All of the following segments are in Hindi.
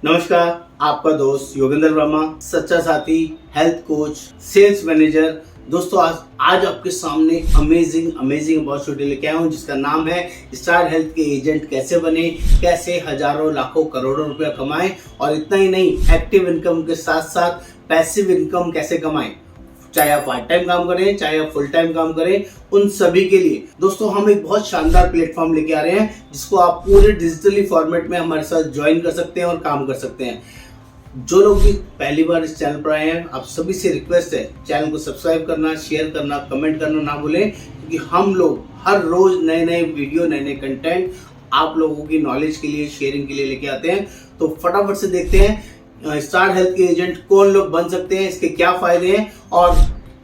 नमस्कार, आपका दोस्त योगेंद्र वर्मा, सच्चा साथी, हेल्थ कोच, सेल्स मैनेजर। दोस्तों आज आपके सामने अमेजिंग अपॉर्चुनिटी लेके आया हूँ जिसका नाम है स्टार हेल्थ के एजेंट कैसे बने, कैसे हजारों लाखों करोड़ों रुपया कमाएं और इतना ही नहीं, एक्टिव इनकम के साथ साथ पैसिव इनकम कैसे कमाएं। चाहे आप पार्ट टाइम काम करें, चाहे आप फुल टाइम काम करें, उन सभी के लिए दोस्तों हम एक बहुत शानदार प्लेटफॉर्म लेके आ रहे हैं जिसको आप पूरे डिजिटली फॉर्मेट में हमारे साथ ज्वाइन कर सकते हैं और काम कर सकते हैं। जो लोग भी पहली बार इस चैनल पर आए हैं, आप सभी से रिक्वेस्ट है चैनल को सब्सक्राइब करना, शेयर करना, कमेंट करना ना भूलें, क्योंकि हम लोग हर रोज नए वीडियो, नए कंटेंट आप लोगों की नॉलेज के लिए, शेयरिंग के लिए लेके आते हैं। तो फटाफट से देखते हैं स्टार हेल्थ के एजेंट कौन लोग बन सकते हैं, इसके क्या फायदे हैं और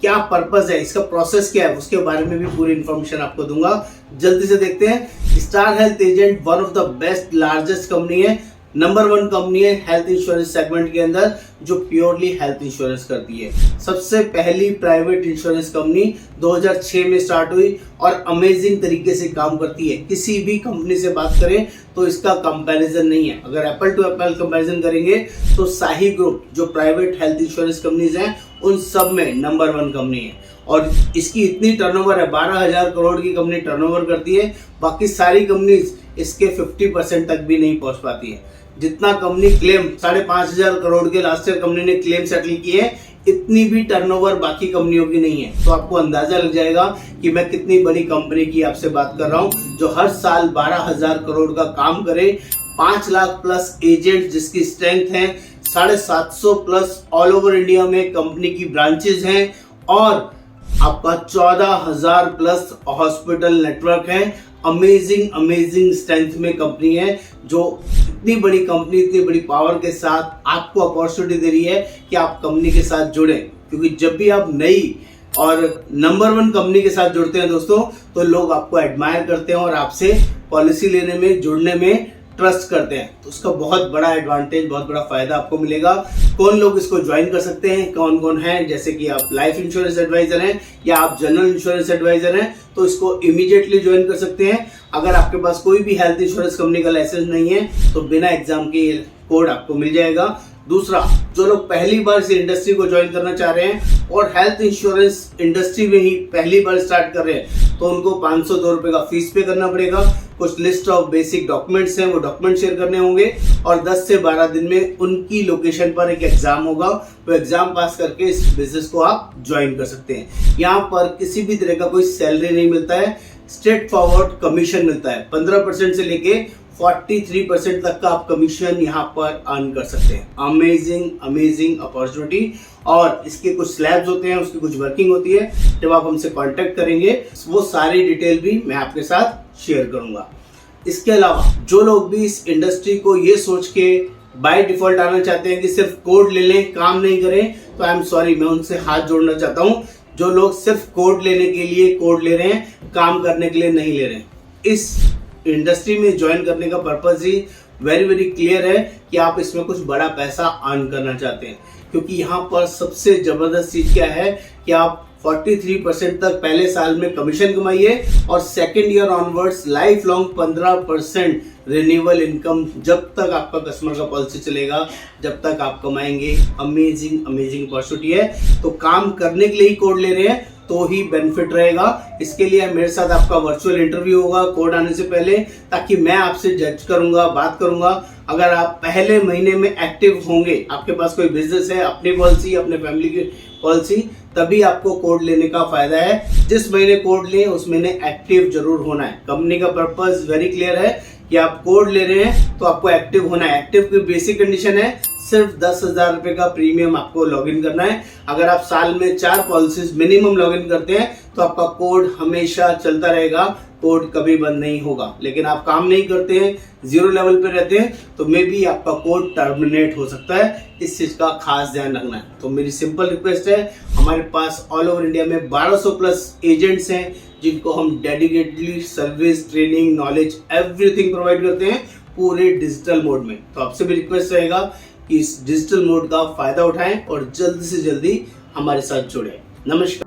क्या पर्पस है, इसका प्रोसेस क्या है, उसके बारे में भी पूरी इंफॉर्मेशन आपको दूंगा। जल्दी से देखते हैं। Star health agent one of the best largest company है, नंबर 1 कंपनी है हेल्थ इंश्योरेंस सेगमेंट के अंदर जो प्योरली हेल्थ इंश्योरेंस करती है। सबसे पहली प्राइवेट इंश्योरेंस कंपनी 2006 में स्टार्ट हुई और अमेजिंग तरीके से काम करती है। किसी भी कंपनी से बात करें तो इसका कंपैरिजन नहीं है। अगर एप्पल टू एप्पल कंपैरिजन करेंगे तो साही ग्रुप जो प्राइवेट हेल्थ इंश्योरेंस कंपनीज हैं उन सब में नंबर 1 कंपनी है और इसकी इतनी टर्नओवर है, 12,000 करोड़ की कंपनी टर्नओवर करती है। बाकी सारी कंपनीज इसके 50% तक भी नहीं पहुंच पाती है। जितना कंपनी क्लेम 5,500 करोड़ के लास्ट ईयर कंपनी ने क्लेम सेटल किए, इतनी भी टर्नओवर बाकी कंपनियों की नहीं है। तो आपको अंदाजा लग जाएगा कि मैं कितनी बड़ी कंपनी की आपसे बात कर रहा हूं जो हर साल 12,000 करोड़ का काम करे, 5 लाख प्लस एजेंट जिसकी स्ट्रेंथ है, 750 प्लस ऑल ओवर इंडिया में कंपनी की ब्रांचेज हैं और आपका 14,000 प्लस हॉस्पिटल नेटवर्क है। अमेजिंग स्ट्रेंथ में कंपनी है जो इतनी बड़ी कंपनी, इतनी बड़ी पावर के साथ आपको अपॉर्चुनिटी दे रही है कि आप कंपनी के साथ जुड़ें। क्योंकि जब भी आप नई और नंबर 1 कंपनी के साथ जुड़ते हैं दोस्तों, तो लोग आपको एडमायर करते हैं और आपसे पॉलिसी लेने में, जुड़ने में ट्रस्ट करते हैं। तो उसका बहुत बड़ा एडवांटेज, बहुत बड़ा फायदा आपको मिलेगा। कौन लोग इसको ज्वाइन कर सकते हैं, कौन कौन है, जैसे कि आप लाइफ इंश्योरेंस एडवाइजर हैं या आप जनरल इंश्योरेंस एडवाइजर हैं तो इसको इमीडिएटली ज्वाइन कर सकते हैं। अगर आपके पास कोई भी हेल्थ इंश्योरेंस कंपनी का लाइसेंस नहीं है तो बिना एग्जाम के कोड आपको मिल जाएगा। दूसरा, जो लोग पहली बार इस इंडस्ट्री को ज्वाइन करना चाह रहे हैं और हेल्थ इंश्योरेंस इंडस्ट्री में ही पहली बार स्टार्ट कर रहे हैं तो उनको 502 रुपए का फीस पे करना पड़ेगा। कुछ लिस्ट ऑफ बेसिक डॉक्यूमेंट्स हैं, वो डॉक्यूमेंट शेयर करने होंगे और 10 से 12 दिन में उनकी लोकेशन पर एक एग्जाम होगा। वो एग्जाम पास करके इस बिजनेस को आप ज्वाइन कर सकते हैं। यहाँ पर किसी भी तरह का कोई सैलरी नहीं मिलता है, स्ट्रेट फॉरवर्ड कमीशन मिलता है। 15% से लेके 43% तक का आप कमीशन यहाँ पर अर्न कर सकते हैं। Amazing opportunity. और इसके कुछ स्लैब्स होते हैं, उसकी कुछ वर्किंग होती है। जब आप हमसे कांटेक्ट करेंगे वो सारी डिटेल भी मैं आपके साथ शेयर करूंगा। इसके अलावा जो लोग भी इस इंडस्ट्री को ये सोच के बाय डिफॉल्ट आना चाहते हैं कि सिर्फ कोड ले लें, काम नहीं करें, तो आई एम सॉरी, मैं उनसे हाथ जोड़ना चाहता हूँ। जो लोग सिर्फ कोड लेने के लिए कोड ले रहे हैं, काम करने के लिए नहीं ले रहे हैं, इस इंडस्ट्री में ज्वाइन करने का पर्पस ही वेरी क्लियर है कि आप इसमें कुछ बड़ा पैसा अर्न करना चाहते हैं। क्योंकि यहाँ पर सबसे जबरदस्त चीज क्या है कि आप 43% तक पहले साल में कमीशन कमाइए और second year onwards life long 15% renewal income जब तक आपका कस्टमर का पॉलिसी चलेगा, जब तक आप कमाएंगे। अमेजिंग अपॉर्चुनिटी है। तो काम करने के लिए ही कोड ले रहे हैं तो ही बेनिफिट रहेगा। इसके लिए मेरे साथ आपका वर्चुअल इंटरव्यू होगा कोड आने से पहले, ताकि मैं आपसे जज करूंगा, बात करूंगा। अगर आप पहले महीने में एक्टिव होंगे, आपके पास कोई बिजनेस है, अपनी पॉलिसी, अपने फैमिली की पॉलिसी, तभी आपको कोड लेने का फायदा है। जिस महीने कोड लें उस महीने एक्टिव जरूर होना है। कंपनी का पर्पस वेरी क्लियर है कि आप कोड ले रहे हैं तो आपको एक्टिव होना है। एक्टिव की बेसिक कंडीशन है सिर्फ 10,000 रुपए का प्रीमियम आपको लॉगिन करना है। अगर आप साल में 4 पॉलिसीज मिनिमम लॉगिन करते हैं तो आपका कोड हमेशा चलता रहेगा, कोड कभी बंद नहीं होगा। लेकिन आप काम नहीं करते हैं, 0 लेवल पे रहते हैं, तो मे बी आपका कोड टर्मिनेट हो सकता है। इस चीज का खास ध्यान रखना है। तो मेरी सिंपल रिक्वेस्ट है, हमारे पास ऑल ओवर इंडिया में 1200 प्लस एजेंट्स हैं जिनको हम dedicatedly service, training, knowledge, everything provide करते हैं पूरे डिजिटल मोड में। तो आपसे भी रिक्वेस्ट रहेगा कि इस डिजिटल मोड का फायदा उठाएं और जल्दी से जल्दी हमारे साथ जुड़ें। नमस्कार।